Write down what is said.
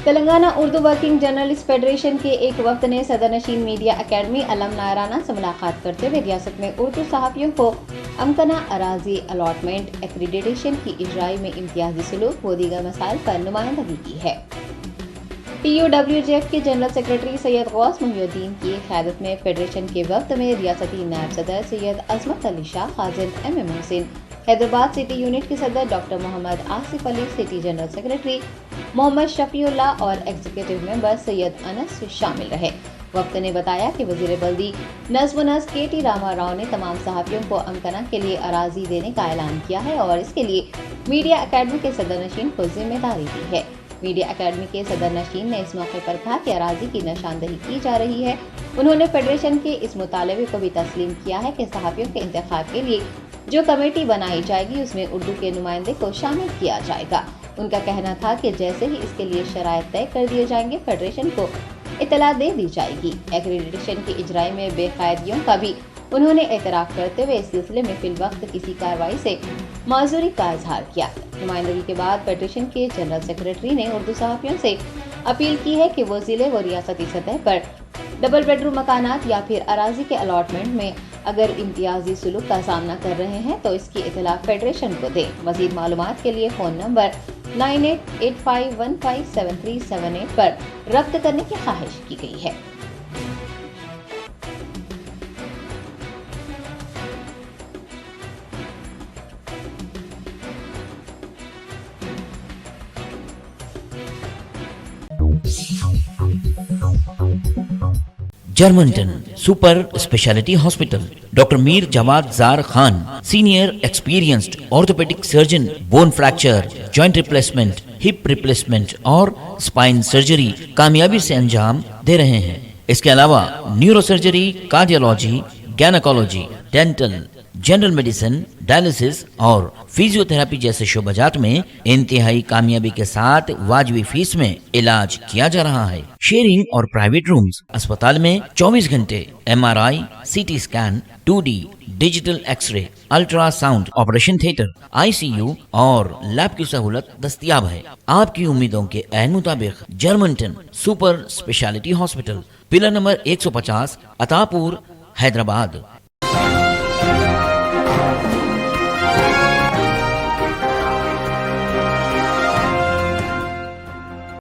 Telangana Urdu working journalist federation کے ایک وفد نے صدر نشین میڈیا اکیڈمی علم نائرانہ سے ملاقات کرتے ہوئے ریاست میں اردو صحافیوں کو امکنہ اراضی الاٹمنٹ ایکریڈیٹیشن کی اجرائی میں امتیازی سلوک و دیگر مسائل پر نمائندگی کی ہے۔ PUWJF کے جنرل سیکرٹری سید غوث محی الدین کی قیادت میں فیڈریشن کے وفد میں ریاستی نائب صدر سید عظمت علی شاہ، خازن MM محسن، حیدرآباد سٹی یونٹ کے صدر ڈاکٹر محمد آصف علی، سٹی جنرل سیکرٹری محمد شفیع اللہ اور ایگزیکٹو ممبر سید انس شامل رہے۔ وفد نے بتایا کہ وزیر بلدی نظم و نسق KT راما راؤ نے تمام صحافیوں کو امکنہ کے لیے اراضی دینے کا اعلان کیا ہے اور اس کے لیے میڈیا اکیڈمی کے صدر نشین کو ذمہ داری دی ہے۔ میڈیا اکیڈمی کے صدر نشین نے اس موقع پر کہا کہ اراضی کی نشاندہی کی جا رہی ہے۔ انہوں نے فیڈریشن کے اس مطالبے کو بھی تسلیم کیا ہے کہ صحافیوں کے انتخاب کے لیے جو کمیٹی بنائی جائے گی اس میں اردو کے نمائندے کو شامل کیا جائے گا۔ ان کا کہنا تھا کہ جیسے ہی اس کے لیے شرائط طے کر دیے جائیں گے فیڈریشن کو اطلاع دے دی جائے گی۔ ایکریڈیٹیشن کی اجرائی میں بے قاعدگیوں کا بھی انہوں نے اعتراف کرتے ہوئے اس سلسلے میں فی الوقت کسی کارروائی سے معذوری کا اظہار کیا۔ نمائندگی کے بعد فیڈریشن کے جنرل سیکرٹری نے اردو صحافیوں سے اپیل کی ہے کہ وہ ضلع و ریاستی سطح پر ڈبل بیڈ روم مکانات یا پھر اراضی کے الاٹمنٹ میں اگر امتیازی سلوک کا سامنا کر رہے ہیں تو اس کی اطلاع فیڈریشن کو دیں۔ مزید معلومات کے لیے فون نمبر 9885157378 پر رابطہ کرنے کی خواہش کی گئی ہے۔ جرمنٹن super specialty hospital, doctor Mir Jawad Zar Khan, senior experienced orthopaedic surgeon, bone fracture, joint replacement, hip replacement اور اسپائن سرجری کامیابی سے انجام دے رہے ہیں۔ اس کے علاوہ neurosurgery, cardiology, gynaecology, dental, general medicine, dialysis اور فزیو تھراپی جیسے شعبات میں انتہائی کامیابی کے ساتھ واجبی فیس میں علاج کیا جا رہا ہے۔ شیئرنگ اور پرائیویٹ رومز، اسپتال میں 24 گھنٹے MRI، CT scan, 2D digital X ray, ultra sound, operation theatre, ICU اور لیب کی سہولت دستیاب ہے۔ آپ کی امیدوں کے عین مطابق جرمنٹن super specialty hospital, pillar number 150، عطا پور، حیدرآباد۔